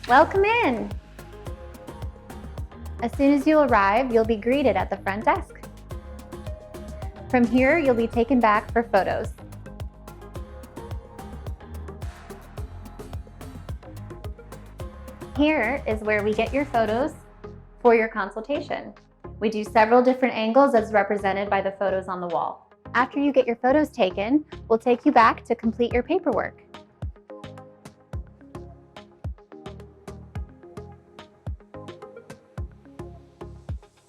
Welcome in. As soon as you arrive, you'll be greeted at the front desk. From here, you'll be taken back for photos. Here is where we get your photos for your consultation. We do several different angles as represented by the photos on the wall. After you get your photos taken, we'll take you back to complete your paperwork.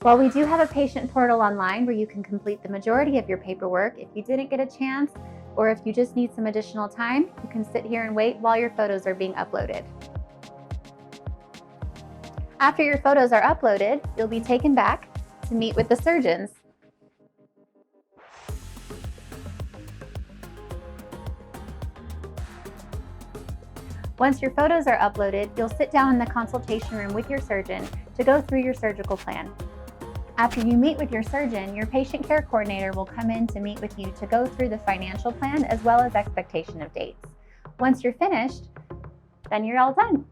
While we do have a patient portal online where you can complete the majority of your paperwork, if you didn't get a chance or if you just need some additional time, you can sit here and wait while your photos are being uploaded. After your photos are uploaded, you'll be taken back to meet with the surgeons. Once your photos are uploaded, you'll sit down in the consultation room with your surgeon to go through your surgical plan. After you meet with your surgeon, your patient care coordinator will come in to meet with you to go through the financial plan as well as expectation of dates. Once you're finished, then you're all done.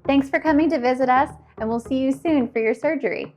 Thanks for coming to visit us, and we'll see you soon for your surgery.